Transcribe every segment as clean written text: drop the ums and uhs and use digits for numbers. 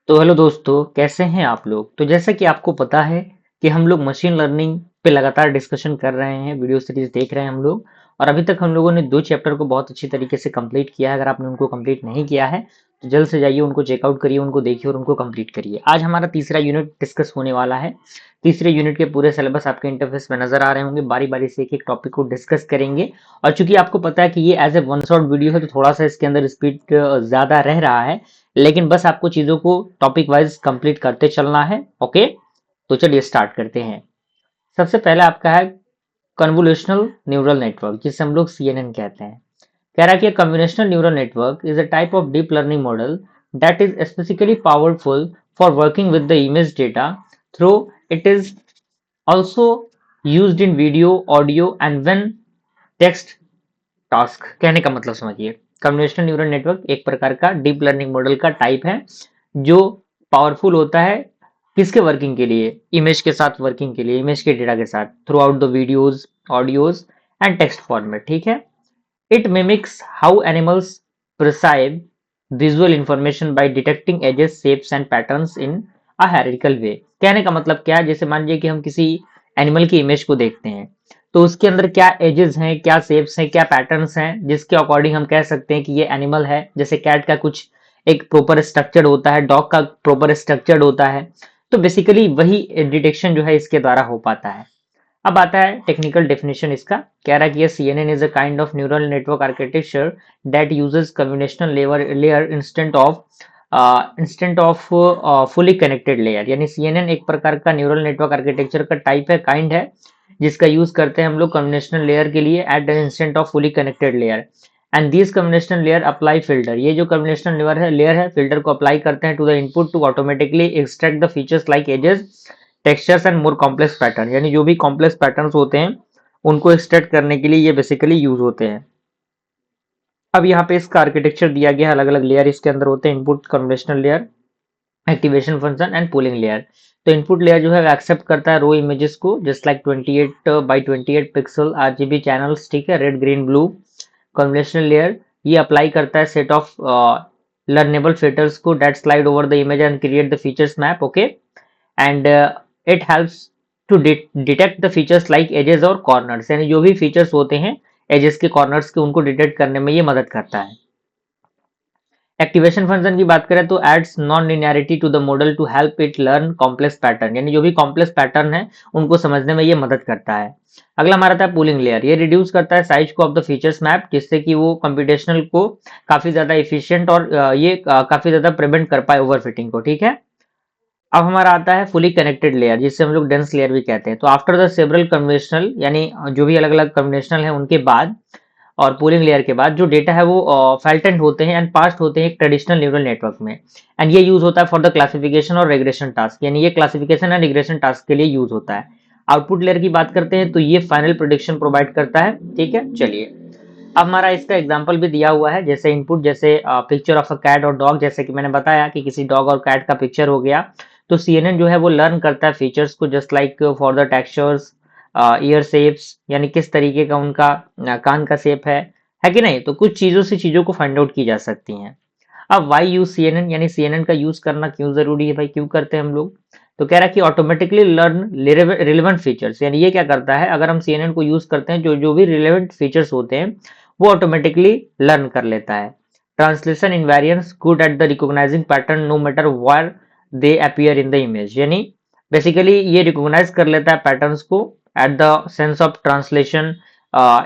तो हेलो दोस्तों, कैसे हैं आप लोग। तो जैसा कि आपको पता है कि हम लोग मशीन लर्निंग पे लगातार डिस्कशन कर रहे हैं, वीडियो सीरीज देख रहे हैं हम लोग। और अभी तक हम लोगों ने 2 चैप्टर को बहुत अच्छी तरीके से कंप्लीट किया है। अगर आपने उनको कंप्लीट नहीं किया है तो जल्द से जाइए, उनको चेकआउट करिए, उनको देखिए और उनको कंप्लीट करिए। आज हमारा तीसरा यूनिट डिस्कस होने वाला है। तीसरे यूनिट के पूरे सिलेबस आपके इंटरफेस में नजर आ रहे होंगे। बारी बारी से एक एक टॉपिक को डिस्कस करेंगे। और चूंकि आपको पता है कि ये as a one shot video है, तो थोड़ा सा इसके अंदर स्पीड ज्यादा रह रहा है, लेकिन बस आपको चीजों को टॉपिक वाइज कंप्लीट करते चलना है। ओके, तो चलिए स्टार्ट करते हैं। सबसे पहले आपका है कन्वोल्यूशनल न्यूरल नेटवर्क, जिसे हम लोग सीएनएन कहते हैं। कह रहा है कि convolutional neural network is a type of deep learning model that is specifically powerful for working with the image data through it is also used in video, audio and when text task. कहने का मतलब समझिए, convolutional neural network एक प्रकार का deep learning model का type है जो पावरफुल होता है किसके वर्किंग के लिए, इमेज के साथ वर्किंग के लिए, इमेज के डेटा के साथ, through out the videos, audios and text format. ठीक है। It mimics how animals perceive visual information by detecting edges, shapes and patterns in a hierarchical way। कहने का मतलब क्या है, जैसे मान लीजिए कि हम किसी एनिमल की इमेज को देखते हैं, तो उसके अंदर क्या एजेस हैं, क्या शेप्स हैं, क्या पैटर्न्स हैं, जिसके अकॉर्डिंग हम कह सकते हैं कि ये एनिमल है। जैसे कैट का कुछ एक प्रॉपर स्ट्रक्चर होता है, डॉग का प्रॉपर स्ट्रक्चर होता है। तो बेसिकली वही डिटेक्शन जो है इसके द्वारा हो पाता है। अब आता है टेक्निकल डेफिनेशन इसका। कह रहा है कि ये CNN is a kind of neural network architecture that uses combinational layer instant of fully connected layer. यानी सीएनएन एक प्रकार का न्यूरल नेटवर्क आर्किटेक्चर का टाइप है, काइंड है, जिसका यूज करते हैं हम लोग कम्बिनेशनल लेयर के लिए at the instant of fully connected layer. And this combinational layer apply filter. ये जो कम्बिनेशनल लेयर है फिल्टर को अप्लाई करते हैं to the input to automatically extract the features like edges, textures and more complex pattern. यानी जो भी complex patterns होते हैं उनको एक्सट्रैक्ट करने के लिए ये बेसिकली यूज होते हैं। अब यहाँ पे इसका आर्किटेक्चर दिया गया है, अलग अलग लेयर इसके अंदर होते हैं। Input conventional layer, activation function and pooling layer. तो इनपुट लेयर जो है एक्सेप्ट करता है रो इमेजेस को, just like 28 by 28 pixel RGB channels. ठीक है, red green blue. Conventional layer ये अप्लाई करता है सेट ऑफ लर्नेबल फिल्टर्स को that slide over the image and create the features map. Okay, and it helps to detect the features like edges और corners. यानी जो भी features होते हैं एजेस के, कॉर्नर्स के, उनको डिटेक्ट करने में ये मदद करता है। एक्टिवेशन फंक्शन की बात करें तो adds non linearity to the model to help it learn complex pattern. यानी जो भी कॉम्प्लेक्स पैटर्न है उनको समझने में ये मदद करता है। अगला हमारा था पूलिंग लेयर। ये रिड्यूस करता है साइज को ऑफ द फीचर्स मैप, जिससे कि वो कंप्यूटेशनल को काफी ज्यादा इफिशियंट और ये काफी ज्यादा प्रिवेंट कर पाए ओवरफिटिंग को। ठीक है। अब हमारा आता है फुली कनेक्टेड लेयर, जिससे हम लोग डेंस लेयर भी कहते हैं। तो आफ्टर द सेवरल कन्वेंशनल, यानी जो भी अलग अलग कन्वेंशनल है उनके बाद और पूलिंग लेयर के बाद जो डेटा है वो फेल्टेंड होते हैं एंड पास्ड होते हैं एक ट्रेडिशनल न्यूरल नेटवर्क में। एंड ये यूज होता है फॉर द क्लासिफिकेशन और रिग्रेशन टास्क। यानी ये क्लासिफिकेशन एंड रिग्रेशन टास्क के लिए यूज होता है। आउटपुट लेयर की बात करते हैं तो ये फाइनल प्रोडिक्शन प्रोवाइड करता है। ठीक है, चलिए अब हमारा इसका एग्जांपल भी दिया हुआ है। जैसे इनपुट, जैसे पिक्चर ऑफ अ कैट और डॉग, जैसे कि मैंने बताया कि किसी डॉग और कैट का पिक्चर हो गया, तो सीएनएन जो है वो लर्न करता है फीचर्स को, just like for the textures, year shapes, यानी किस तरीके का उनका कान का शेप है कि नहीं। तो कुछ चीजों से चीजों को फाइंड आउट की जा सकती हैं। अब वाई यूज सीएनएन, यानी सीएनएन का यूज करना क्यों जरूरी है भाई, क्यों करते हैं हम लोग। तो कह रहा है कि ऑटोमेटिकली लर्न रिलेवेंट फीचर्स। यानी ये क्या करता है, अगर हम सीएनएन को यूज करते हैं, जो जो भी रिलेवेंट फीचर्स होते हैं वो ऑटोमेटिकली लर्न कर लेता है। Translation invariance good at the recognizing pattern no matter where they appear in the image. यानी बेसिकली ये रिकॉग्नाइज कर लेता है पैटर्न्स को at the sense of translation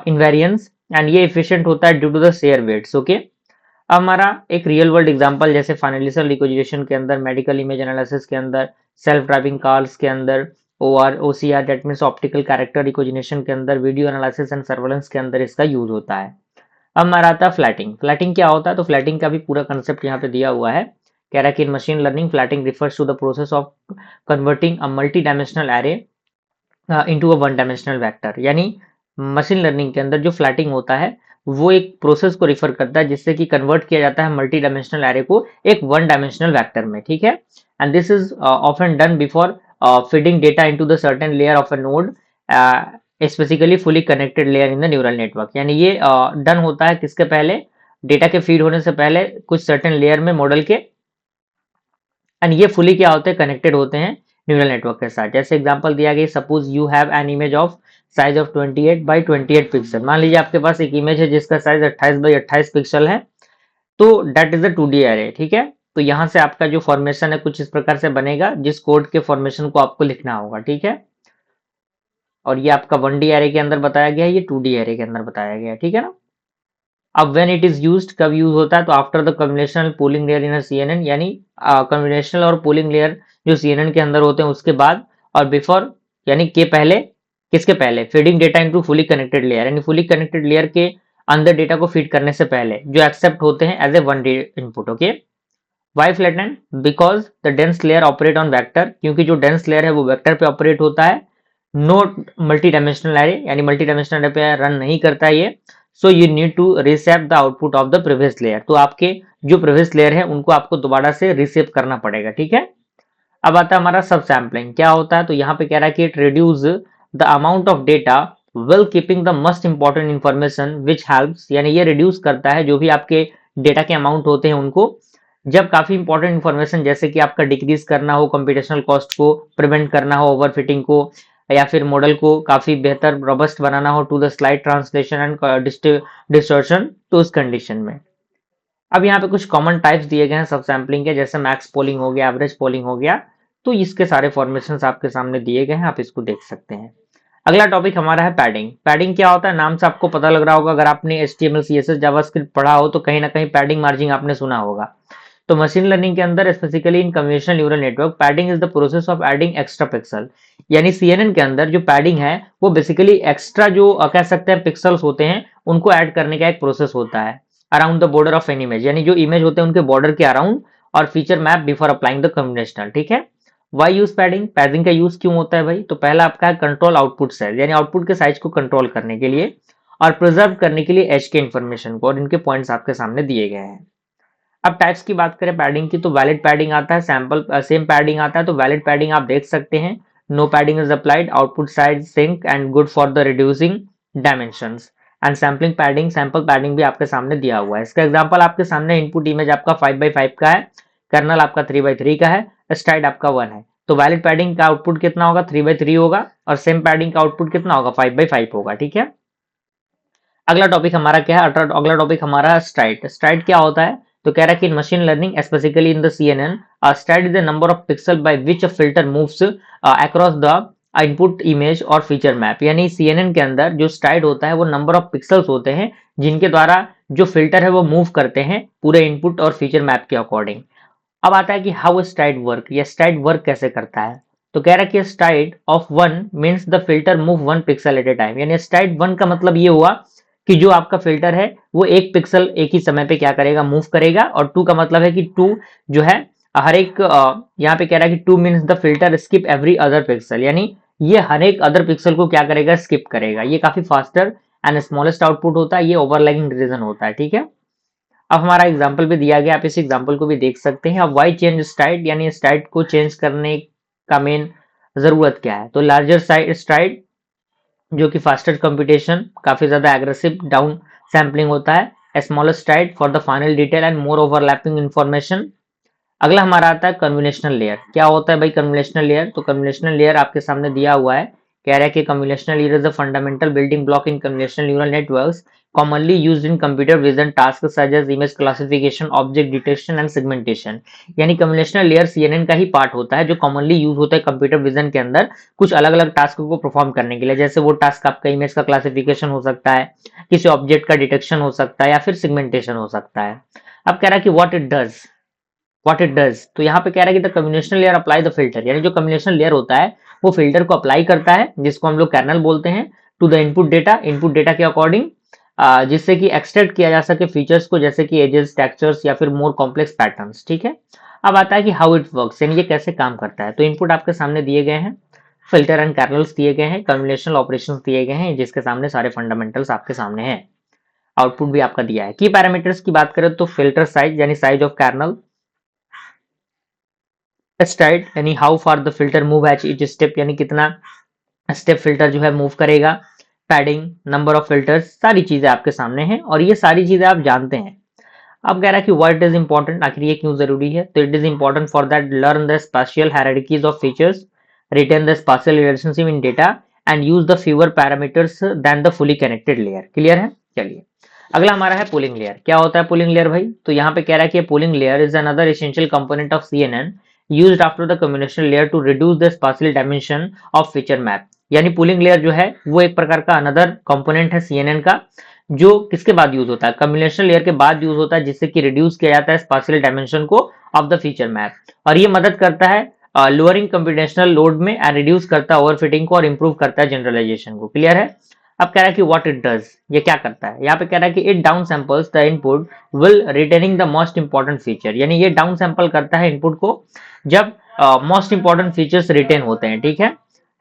invariance, and ये एफिशिएंट होता है due to the share weights. Okay, अब हमारा एक रियल वर्ल्ड एग्जांपल, जैसे फाइनेंशियल रिकॉग्निशन के अंदर, मेडिकल इमेज एनालिसिस के अंदर, सेल्फ ड्राइविंग कार्स के अंदर, OCR that means optical character recognition के अंदर, वीडियो एनालिसिस एंड सर्वेलेंस के अंदर इसका यूज होता है। अब हमारा आता है फ्लैटिंग। फ्लैटिंग क्या होता है, तो फ्लैटिंग का भी पूरा कंसेप्ट यहाँ पे दिया हुआ है। कह रहा है कि in machine learning flattening refers to the process of converting a multi dimensional array into a one dimensional vector. यानी मशीन लर्निंग के अंदर जो फ्लैटिंग होता है वो एक प्रोसेस को रिफर करता है जिससे कि कन्वर्ट किया जाता है मल्टी डायमेंशनल एरे को एक वन डायमेंशनल वेक्टर में। ठीक है, and this is often done before feeding data into the certain layer of a node, specifically fully connected layer in the neural network. यानी ये डन होता है किसके पहले, डेटा के फीड होने से पहले कुछ सर्टेन लेयर में मॉडल के, एंड ये फुली क्या होते हैं, कनेक्टेड होते हैं न्यूरल नेटवर्क के साथ। जैसे एग्जांपल दिया गया, suppose you have an image of size of 28 by 28 pixel. मान लीजिए आपके पास एक इमेज है जिसका साइज 28 बाई 28 पिक्सल है, तो that is a 2D array, ठीक है। तो यहाँ से आपका जो फॉर्मेशन है कुछ इस प्रकार से बनेगा, जिस कोड के फॉर्मेशन को आपको लिखना होगा, ठीक है। और ये आपका 1D एरे के अंदर बताया गया है, ये 2D एरे के अंदर बताया गया है, ठीक है ना। अब व्हेन इट इज यूज्ड, कब यूज होता है, तो after the combinational pooling layer in CNN, यानी कॉम्बिनेशनल और पूलिंग लेयर जो CNN के अंदर होते हैं उसके बाद, और बिफोर यानी के पहले, किसके पहले, feeding data into fully connected layer, यानी फुली कनेक्टेड लेयर के अंदर डेटा को फीड करने से पहले, जो एक्सेप्ट होते हैं as a 1D input. Okay, why flatten, because the dense layer operate on vector, क्योंकि जो डेंस लेयर है वो वेक्टर पे ऑपरेट होता है। नो मल्टी डायमेंशनल एरे, यानी मल्टी डायमेंशनल एरे पे रन नहीं करता है ये। So you need to receive the output of the previous layer, तो आपके जो प्रीवियस लेयर है उनको आपको दोबारा से रिसीव करना पड़ेगा, ठीक है। अब आता है हमारा सब सैम्पलिंग, क्या होता है, तो यहाँ पे कह रहा है कि it reduce the amount of data well keeping the most important information which helps, यानी ये रिड्यूस करता है जो भी आपके डेटा के अमाउंट होते हैं उनको, जब काफी इंपॉर्टेंट इन्फॉर्मेशन जैसे कि आपका डिक्रीज करना हो, कंप्यूटेशनल कॉस्ट को प्रिवेंट करना हो, ओवरफिटिंग को, या फिर मॉडल को काफी बेहतर रोबस्ट बनाना हो to the slide translation and distortion, तो उस कंडीशन में। अब यहाँ पे कुछ कॉमन टाइप्स दिए गए हैं सब सैम्पलिंग के, जैसे मैक्स पोलिंग हो गया, एवरेज पोलिंग हो गया, तो इसके सारे फॉर्मेशंस आपके सामने दिए गए हैं, आप इसको देख सकते हैं। अगला टॉपिक हमारा है पैडिंग। पैडिंग क्या होता है, नाम से आपको पता लग रहा होगा, अगर आपने HTML CSS जावास्क्रिप्ट पढ़ा हो तो कहीं ना कहीं पैडिंग मार्जिन आपने सुना होगा। तो मशीन लर्निंग के अंदर specifically in convolutional neural network, padding is the process of adding extra pixel, यानी CNN के अंदर जो पैडिंग है वो बेसिकली एक्स्ट्रा जो कह सकते हैं पिक्सल्स होते हैं उनको ऐड करने का एक प्रोसेस होता है around the border of an image, यानी जो इमेज होते हैं उनके बॉर्डर के अराउंड, और feature map before applying the combinational, ठीक है। वाई यूज पैडिंग, पैडिंग का यूज क्यों होता है भाई, तो पहला आपका है कंट्रोल आउटपुट साइज, यानी आउटपुट के साइज को कंट्रोल करने के लिए और प्रिजर्व करने के लिए एज के इन्फॉर्मेशन को, और इनके पॉइंट्स आपके सामने दिए गए हैं। अब टाइप्स की बात करें पैडिंग की, तो वैलिड पैडिंग आता है, सैंपल सेम पैडिंग आता है। तो वैलिड पैडिंग आप देख सकते हैं, no padding is applied, output size sink and good for the reducing dimensions. And sampling padding, sample padding भी आपके सामने दिया हुआ है। इसका एग्जांपल आपके सामने, इनपुट इमेज आपका 5x5 का है, कर्नल आपका 3x3 का है, स्ट्राइड आपका 1 है, तो वैलिड पैडिंग का आउटपुट कितना होगा, 3x3 होगा, और सेम पैडिंग का आउटपुट कितना होगा, 5x5 होगा, ठीक है। अगला टॉपिक हमारा क्या है, अगला टॉपिक हमारा स्ट्राइड। स्ट्राइड क्या होता है, तो कह रहा है कि in machine learning specifically in the CNN, stride is the number of pixel by which a filter moves across the input image और फीचर मैप, यानी CNN के अंदर जो स्ट्राइड होता है वो नंबर ऑफ पिक्सल्स होते हैं जिनके द्वारा जो फिल्टर है वो मूव करते हैं पूरे इनपुट और फीचर मैप के अकॉर्डिंग। अब आता है कि हाउ स्ट्राइड वर्क, या स्ट्राइड वर्क कैसे करता है, तो कह रहा है कि stride of 1 means the filter move 1 pixel at a time, यानी स्ट्राइड 1 का मतलब ये हुआ कि जो आपका फिल्टर है वो एक पिक्सल एक ही समय पे क्या करेगा, मूव करेगा, और 2 का मतलब है कि 2 जो है हर एक यहाँ पे कह रहा है कि 2 means the filter skip every other pixel, यानी ये हर एक अदर पिक्सल को क्या करेगा, स्किप करेगा। ये काफी फास्टर एंड स्मॉलेस्ट आउटपुट होता है, ये ओवरलैपिंग रीजन होता है, ठीक है। अब हमारा एग्जाम्पल भी दिया गया, आप इस एग्जाम्पल को भी देख सकते हैं। अब वाई चेंज स्ट्राइड, यानी स्ट्राइड को चेंज करने का मेन जरूरत क्या है, तो लार्जर स्ट्राइड जो कि फास्टर कंप्यूटेशन, काफी ज्यादा एग्रेसिव डाउन सैम्पलिंग होता है, smaller STRIDE for the final detail and more overlapping information. अगला हमारा आता है कन्वोल्यूशनल लेयर। क्या होता है भाई कन्वोल्यूशनल लेयर, तो कन्वोल्यूशनल लेयर आपके सामने दिया हुआ है, कह रहा है कि convolutional layer is a fundamental building block in convolutional neural networks commonly used in computer vision tasks such as image classification, object detection and segmentation। यानी कन्वोल्यूशनल लेयर CNN का ही पार्ट होता है जो कॉमनली यूज होता है computer vision के अंदर कुछ अलग अलग टास्क को परफॉर्म करने के लिए। जैसे वो टास्क आपका इमेज का क्लासिफिकेशन हो सकता है, किसी ऑब्जेक्ट का डिटेक्शन हो सकता है, या फिर सेगमेंटेशन हो सकता है। अब कह रहा है कि व्हाट इट डज, तो यहाँ पे कह रहा है कि the convolutional layer apply the filter, यानी जो कन्वोल्यूशनल लेयर होता है वो फिल्टर को अप्लाई करता है, जिसको हम लोग कर्नल बोलते हैं, टू द इनपुट डेटा के अकॉर्डिंग, जिससे कि एक्सट्रैक्ट किया जा सके फीचर्स को, जैसे कि एजेस, टेक्सचर्स या फिर मोर कॉम्प्लेक्स पैटर्न्स, ठीक है। अब आता है कि हाउ इट वर्क्स, यानी ये कैसे काम करता है। तो इनपुट आपके सामने दिए गए हैं, फिल्टर एंड कर्नल्स दिए गए हैं, कन्वोल्यूशनल ऑपरेशंस दिए गए हैं, जिसके सामने सारे फंडामेंटल्स आपके सामने हैं, आउटपुट भी आपका दिया है। की पैरामीटर्स की बात करें तो फिल्टर साइज, यानी साइज ऑफ कर्नल, स्ट्राइड यानी how far the filter move at each step, यानी कितना स्टेप फिल्टर जो है मूव करेगा, पैडिंग, नंबर ऑफ फिल्टर्स, सारी चीजें आपके सामने हैं और ये सारी चीजें आप जानते हैं। अब कह रहा है कि व्हाट इज इंपॉर्टेंट, आखिर ये क्यों जरूरी है? तो it is important for that learn the spatial hierarchies of features, retain the spatial relationship in data and use the fewer parameters than the fully connected layer. Clear है? चलिए अगला हमारा है पूलिंग लेयर। क्या होता है पूलिंग लेयर भाई? तो यहाँ पे कह रहा है कि pooling layer is another essential component of CNN used after the communication layer to reduce the spatial dimension of feature map. यानी पूलिंग लेयर जो है वो एक प्रकार का अनदर कंपोनेंट है सीएनएन का, जो किसके बाद यूज होता है? कम्युनिकेशन लेयर के बाद यूज होता है, जिससे कि रिड्यूस किया जाता है स्पेशियल डायमेंशन को ऑफ द फीचर मैप, और ये मदद करता है लोअरिंग कंप्यूटेशनल लोड में एंड रिड्यूस करता है ओवरफिटिंग को और इंप्रूव करता है जनरलाइजेशन को। क्लियर है? अब कह रहा है कि व्हाट इट डज, ये क्या करता है? यहाँ पे कह रहा है कि it down samples the input will retaining the most important feature. यानी ये डाउन सैंपल करता है इनपुट को जब मोस्ट इंपॉर्टेंट फीचर्स रिटेन होते हैं। ठीक है,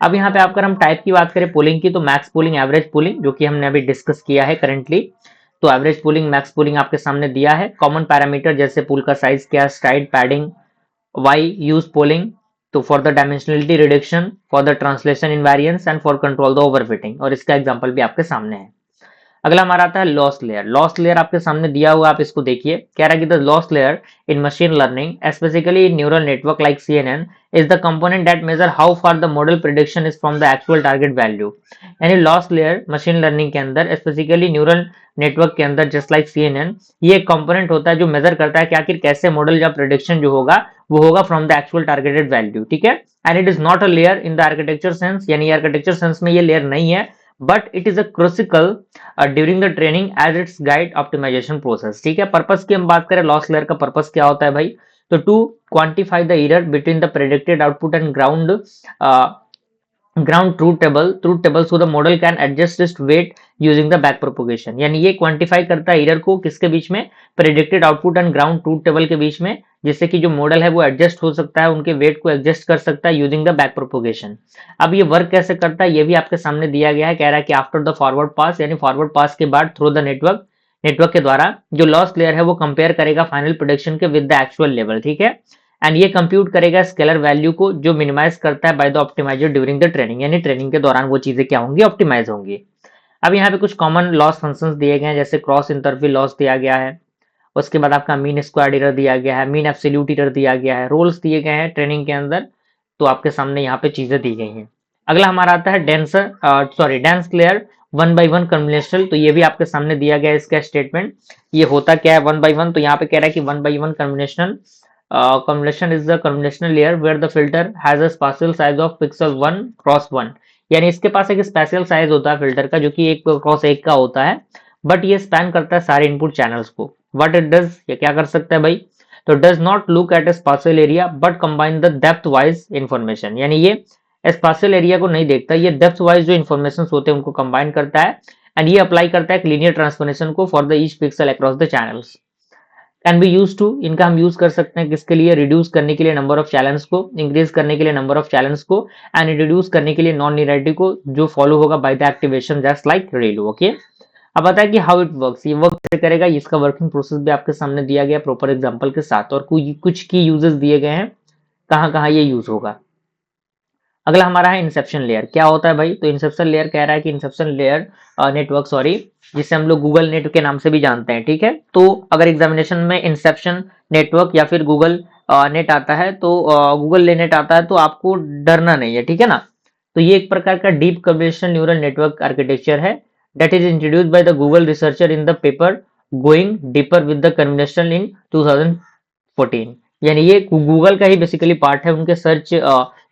अब यहाँ पे अगर हम टाइप की बात करें पोलिंग की, तो मैक्स पोलिंग, एवरेज पोलिंग, जो कि हमने अभी डिस्कस किया है करेंटली। तो एवरेज पोलिंग, मैक्स पोलिंग आपके सामने दिया है। कॉमन पैरामीटर जैसे पुल का साइज क्या, stride, padding, why use pooling तो for the dimensionality reduction, for the translation invariance and for control the overfitting, और इसका एग्जांपल भी आपके सामने है। अगला हमारा आता है लॉस लेयर। लॉस लेयर आपके सामने दिया हुआ, आप इसको देखिए। कह रहा है कि the loss layer in machine learning specifically in neural network like CNN is the component that major how far the model prediction is from the actual target value. यानी लॉस लेयर मशीन लर्निंग के अंदर, specifically neural network के अंदर, just like CNN, ये एक component होता है जो मेजर करता है कि आखिर कैसे मॉडल या प्रिडिक्शन जो होगा वो होगा from the actual targeted value. ठीक है, and it is not a layer in the architecture sense, यानी आर्किटेक्चर सेंस में ये लेयर नहीं है, but it is a crucial during the training as it's guide optimization process. ठीक है, purpose की हम बात करें लॉस लेयर का पर्पस क्या होता है भाई? तो to quantify the error between the predicted output and ground truth table so the model can adjust its weight using the back propagation. यानी ये क्वांटिफाई करता है एरर को किसके बीच में? Predicted output and ground truth table के बीच में, जिससे कि जो मॉडल है वो एडजस्ट हो सकता है, उनके वेट को एडजस्ट कर सकता है यूजिंग द बैक प्रोपोगेशन। अब ये वर्क कैसे करता है ये भी आपके सामने दिया गया है। कह रहा है कि आफ्टर द फॉरवर्ड पास, यानी फॉरवर्ड पास के बाद थ्रू द नेटवर्क के द्वारा जो लॉस लेयर है वो कंपेयर करेगा फाइनल प्रोडिक्शन के विद द एक्चुअल लेवल। ठीक है, एंड ये कंप्यूट करेगा स्केलर वैल्यू को जो मिनिमाइज करता है by the optimizer during the training, यानी ट्रेनिंग के दौरान वो चीजें क्या होंगी? ऑप्टिमाइज होंगी। अब यहाँ पे कुछ कॉमन लॉस फंक्शंस दिए गए हैं, जैसे क्रॉस इंटरवल लॉस दिया गया है, उसके बाद आपका मीन स्क्वायर्ड एरर दिया गया है, मीन एब्सोल्यूट एरर दिया गया है, रोल्स दिए गए हैं ट्रेनिंग के अंदर, तो आपके सामने यहाँ पे चीजें दी गई हैं। अगला हमारा आता है dense layer one by one conventional. तो ये भी आपके सामने दिया गया है इसका स्टेटमेंट। ये होता क्या है वन बाई वन? तो यहाँ पे कह रहा है कि one by one conventional convolution is the convolutional layer where the filter has a spatial size of pixel 1 cross 1। यानी इसके पास एक स्पेशल साइज होता है फिल्टर का, जो कि 1 क्रॉस 1 का होता है, बट ये स्पैन करता है सारे इनपुट चैनल्स को। व्हाट इट डज, ये क्या कर सकता है भाई? तो does not look at A special area but combine the depth wise information. यानी ये स्पेशल एरिया को नहीं देखता, ये डेप्थ वाइज जो इन्फॉर्मेशन होते हैं उनको कंबाइन करता है, एंड ये अप्लाई करता है लीनियर ट्रांसफॉर्मेशन को for the each pixel across the channels. Can be use to, इनका हम यूज कर सकते हैं किसके लिए? रिड्यूस करने के लिए नंबर ऑफ चैलेंज को, इंक्रीज करने के लिए नंबर ऑफ चैलेंज को, एंड रिड्यूस करने के लिए नॉन लिनियरिटी को, जो फॉलो होगा by the activation just like रेलो। ओके, अब आता है कि हाउ इट वर्क्स, ये वर्क कैसे करेगा, इसका वर्किंग प्रोसेस भी आपके सामने दिया गया प्रॉपर एग्जांपल के साथ, और कुछ की यूजेस दिए गए हैं कहाँ कहाँ ये यूज होगा। अगला हमारा है इंसेप्शन लेयर। क्या होता है भाई? तो इंसेप्शन लेयर कह रहा है कि इंसेप्शन लेयर नेटवर्क, सॉरी, जिसे हम लोग गूगल नेट के नाम से भी जानते हैं। ठीक है, तो अगर एग्जामिनेशन में इंसेप्शन नेटवर्क या फिर गूगल नेट आता है, तो गूगल नेट आता है, तो आपको डरना नहीं है। ठीक है ना, तो ये एक प्रकार का deep convolution neural network architecture है that is introduced by the Google researcher in the paper going deeper with the convolution in 2014। यानी ये गूगल का ही बेसिकली पार्ट है, उनके सर्च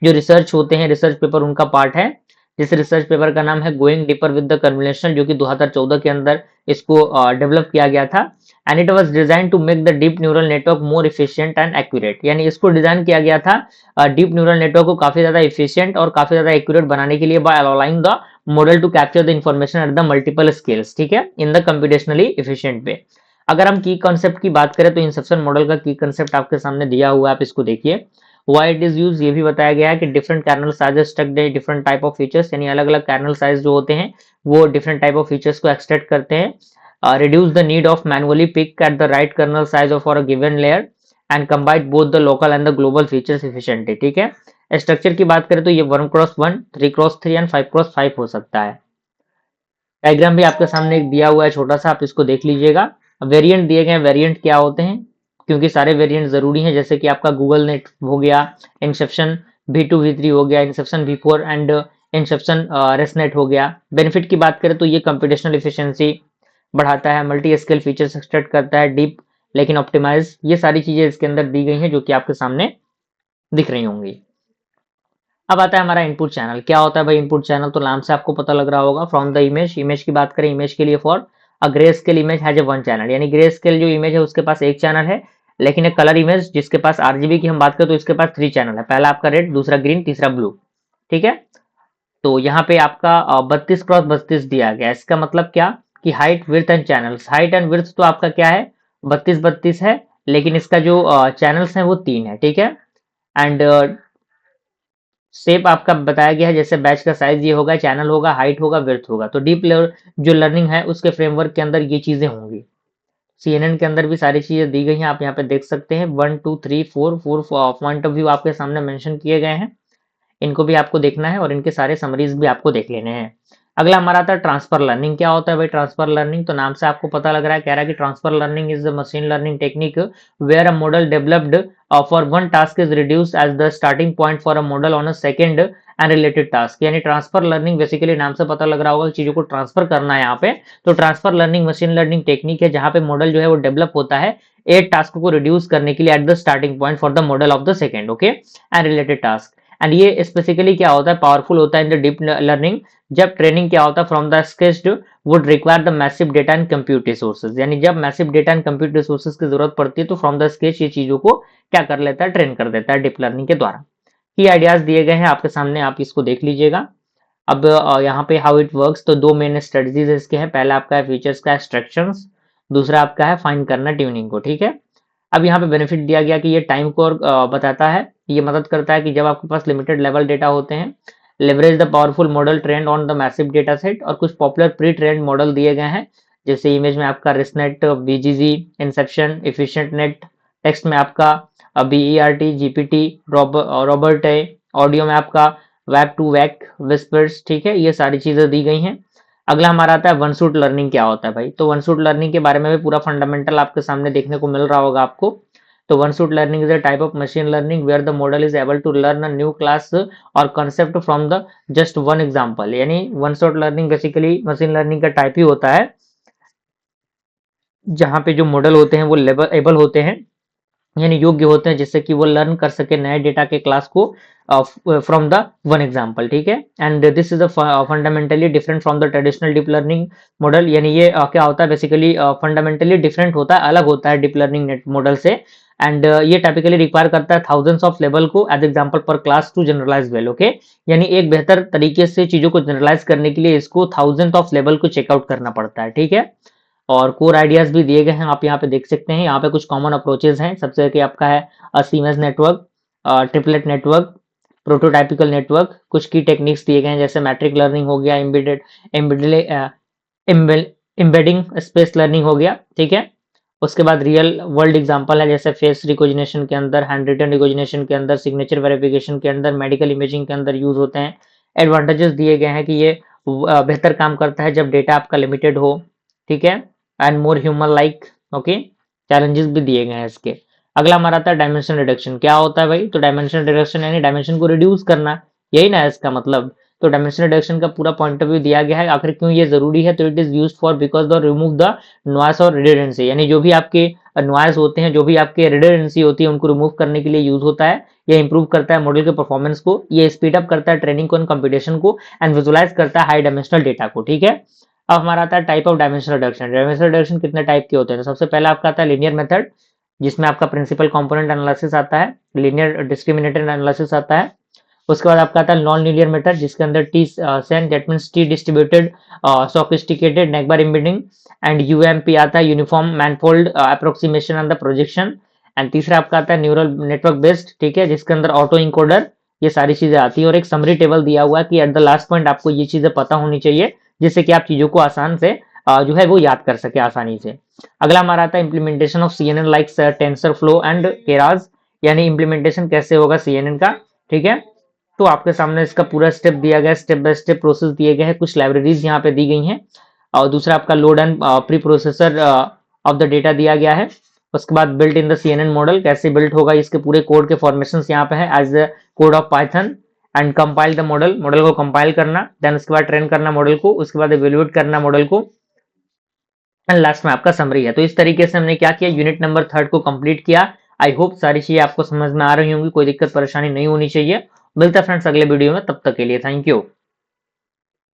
जो रिसर्च होते हैं, रिसर्च पेपर उनका पार्ट है। जिस रिसर्च पेपर का नाम है going deeper with the convolution, जो कि 2014 के अंदर इसको डेवलप किया गया था, and it was design to make the deep neural network more efficient and accurate. यानी इसको डिजाइन किया गया था डीप न्यूरल नेटवर्क को काफी ज्यादा इफिशिएंट और काफी ज्यादा एक्यूरेट बनाने के लिए, by allowing the model to capture the information at the multiple scales. ठीक है, in the computationally efficient way. अगर हम की कॉन्सेप्ट की बात करें, तो इंसेप्शन मॉडल का की कॉन्सेप्ट आपके सामने दिया हुआ है, आप इसको देखिए। वाई इट इज यूज, ये भी बताया गया है कि different kernel sizes stuck different type of features, यानी अलग अलग कर्नल साइज जो होते हैं वो डिफरेंट टाइप ऑफ फीचर्स को एक्सट्रैक्ट करते हैं। Reduce the need of manually pick at the right kernel size of for a given layer and combine both the local and the global features efficiently. ठीक है, structure की बात करें तो ये 1x1, 3x3 एंड 5x5 हो सकता है। डायग्राम भी आपके सामने एक दिया हुआ है छोटा सा, आप इसको देख लीजिएगा। वेरिएंट दिए गए, वेरिएंट क्या होते हैं, क्योंकि सारे वेरिएंट जरूरी हैं, जैसे कि आपका गूगल नेट हो गया, इंसेप्शन V2 V3 हो गया, Inception V4 and Inception ResNet हो गया। बेनिफिट की बात करें तो ये कंप्यूटेशनल एफिशिएंसी बढ़ाता है, मल्टी स्केल फीचर्स एक्सट्रैक्ट करता है, डीप लेकिन ऑप्टिमाइज, ये सारी चीजें इसके अंदर दी गई हैं जो कि आपके सामने दिख रही होंगी। अब आता है हमारा इनपुट चैनल। क्या होता है भाई इनपुट चैनल, तो नाम से आपको पता लग रहा होगा, फ्रॉम द इमेज, इमेज की बात करें, इमेज के लिए for a grey scale image has a one channel, यानी ग्रे स्केल जो इमेज है उसके पास एक चैनल है, लेकिन एक कलर इमेज जिसके पास आरजीबी की हम बात करें तो इसके पास 3 चैनल है, पहला आपका रेड, दूसरा ग्रीन, तीसरा ब्लू। ठीक है, तो यहाँ पे आपका 32x32 दिया गया, इसका मतलब क्या कि height width and channels, height and width तो आपका क्या है 32x32 है, लेकिन इसका जो चैनल्स है वो 3 है। ठीक है, एंड शेप आपका बताया गया है, जैसे बैच का साइज ये होगा, चैनल होगा, हाइट होगा, विड्थ होगा। तो डीप लेवल जो लर्निंग है उसके फ्रेमवर्क के अंदर ये चीजें होंगी। CNN के अंदर भी सारी चीजें दी गई हैं, आप यहाँ पे देख सकते हैं, 1 2 3 4 पॉइंट ऑफ व्यू आपके सामने मेंशन किए गए हैं, इनको भी आपको देखना है और इनके सारे समरीज भी आपको देख लेने हैं। अगला हमारा आता है ट्रांसफर लर्निंग। क्या होता है भाई ट्रांसफर लर्निंग, तो नाम से आपको पता लग रहा है, कह रहा है कि transfer learning is the machine learning technique where a model developed for one task is reduced as the starting point for a model on a second and related task. यानी ट्रांसफर लर्निंग बेसिकली नाम से पता लग रहा होगा, चीजों को transfer करना है यहाँ पे। तो transfer learning machine learning technique है जहां पे मॉडल जो है वो डेवलप होता है एक टास्क को रिड्यूस करने के लिए at the starting point for the model of the second, okay, and related task. And ये स्पेसिफिकली क्या होता है, पावरफुल होता है इन द डीप लर्निंग, जब ट्रेनिंग क्या होता है from the sketched would require the massive data and compute resources, यानी जब massive data and compute resources की जरूरत पड़ती है तो फ्रॉम द स्केच ये चीजों को क्या कर लेता है, ट्रेन कर देता है डीप लर्निंग के द्वारा। की आइडियाज दिए गए हैं आपके सामने, आप इसको देख लीजिएगा। अब यहाँ पे हाउ इट वर्क्स, तो दो मेन स्ट्रेटजीज इसके हैं, पहला आपका है फीचर्स का एक्सट्रैक्शंस, दूसरा आपका है फाइंड करना ट्यूनिंग को। ठीक है, अब यहाँ पे बेनिफिट दिया गया कि ये टाइम को और बताता है, ये मदद करता है कि जब आपके पास लिमिटेड लेवल डेटा होते हैं, leverage the powerful model trend on the massive data set, और कुछ पॉपुलर प्री ट्रेंड मॉडल दिए गए हैं, जैसे इमेज में आपका रिसनेट, बीजीजी, इंसेप्शन, एफिशिएंट नेट, टेक्स्ट में आपका बीईआरटी, जीपीटी, रॉबर्ट है, ऑडियो में आपका वेब टू वैक, विस्पर्स। ठीक है, ये सारी चीजें दी गई हैं। अगला हमारा आता है वन शॉट लर्निंग। क्या होता है भाई, तो वन शॉट लर्निंग के बारे में भी पूरा फंडामेंटल आपके सामने देखने को मिल रहा होगा आपको। तो one shot learning is a type of machine learning where the model is able to learn a new class और concept from the just one example. यानी one shot learning basically machine learning का type ही होता है जहां पे जो model होते हैं वो एबल होते हैं, यानी योग्य होते हैं, जिससे कि वो लर्न कर सके नए डेटा के क्लास को फ्रॉम द वन एग्जांपल। ठीक है, and this is fundamentally different from the traditional deep learning model, यानी ये क्या होता है बेसिकली फंडामेंटली डिफरेंट होता है, अलग होता है डीप लर्निंग नेट मॉडल से। एंड ये टाइपिकली रिक्वायर करता है थाउजेंड्स ऑफ लेवल को एज एग्जांपल पर class to generalize well, okay, यानी एक बेहतर तरीके से चीजों को जनरलाइज करने के लिए इसको थाउजेंड ऑफ लेवल को चेकआउट करना पड़ता है। ठीक है, और कोर आइडियाज भी दिए गए हैं, आप यहाँ पे देख सकते हैं। यहाँ पे कुछ कॉमन अप्रोचेज हैं, सबसे कि आपका है Siamese network, triplet network, prototypical network, कुछ की टेक्निक्स दिए गए हैं जैसे मैट्रिक लर्निंग हो गया, एम्बेडिंग स्पेस लर्निंग हो गया। ठीक है, उसके बाद रियल वर्ल्ड एग्जांपल है जैसे फेस रिकॉग्निशन के अंदर, हैंड रिटन रिकॉग्निशन के अंदर, सिग्नेचर वेरिफिकेशन के अंदर, मेडिकल इमेजिंग के अंदर यूज होते हैं। एडवांटेजेस दिए गए हैं कि ये बेहतर काम करता है जब डेटा आपका लिमिटेड हो। ठीक है, and more human like, okay, challenges भी दिए गए हैं इसके। अगला हमारा आता है डायमेंशन रिडक्शन। क्या होता है भाई, तो डायमेंशन रिडक्शन यानी डायमेंशन को रिड्यूस करना, यही ना है इसका मतलब। तो डायमेंशन रिडक्शन का पूरा पॉइंट ऑफ व्यू दिया गया है, आखिर क्यों ये जरूरी है, तो it is used for because the remove the noise और रिडंडेंसी, यानी जो भी आपके नॉइस होते हैं, जो भी आपके रिडंडेंसी होती है, उनको रिमूव करने के लिए यूज होता है। ये इंप्रूव करता है मॉडल के परफॉर्मेंस को, ये स्पीड अप करता है ट्रेनिंग को एंड कंप्यूटेशन को, एंड विजुलाइज करता है हाई डायमेंशनल डेटा को। ठीक है, अब हमारा आता है type of dimension reduction. Dimension reduction कितने टाइप के होते हैं, तो सबसे पहला आपका आता है लीनियर मेथड, जिसमें आपका प्रिंसिपल कंपोनेंट एनालिसिस आता है, लीनियर डिस्क्रिमिनेटेड एनालिसिस आता है। उसके बाद आपका आता है नॉन लीनियर मेथड, जिसके अंदर T SNE, that means T distributed sophisticated network embedding, and UMP आता है uniform manifold approximation and the projection. And तीसरा आपका आता है न्यूरल नेटवर्क बेस्ड, ठीक है, जिसके अंदर ऑटो इंकोडर, ये सारी चीजें आती है, और एक समरी टेबल दिया हुआ है कि एट द लास्ट पॉइंट आपको ये चीजें पता होनी चाहिए, जिससे कि आप चीजों को आसान से जो है वो याद कर सके आसानी से। अगला हमारा आता है implementation of CNN like tensor flow and Keras, यानी इंप्लीमेंटेशन कैसे होगा सीएनएन का। ठीक है, तो आपके सामने इसका पूरा स्टेप दिया गया, स्टेप बाय स्टेप प्रोसेस दिए गए हैं, कुछ लाइब्रेरीज यहाँ पे दी गई हैं। और दूसरा आपका load and pre processor of the data दिया गया है। उसके बाद built in the CNN model, कैसे बिल्ट होगा इसके पूरे कोड के फॉर्मेशन यहाँ पे है as the code of Python. And compile the model, model को कंपाइल करना, देन उसके बाद ट्रेन करना मॉडल को, उसके बाद इवेल्युएट करना मॉडल को, एंड लास्ट में आपका समरी है। तो इस तरीके से हमने क्या किया, यूनिट नंबर 3 को कंप्लीट किया। आई होप सारी चीजें आपको समझ में आ रही होंगी, कोई दिक्कत परेशानी नहीं होनी चाहिए। मिलता है फ्रेंड्स अगले वीडियो में, तब तक के लिए थैंक यू।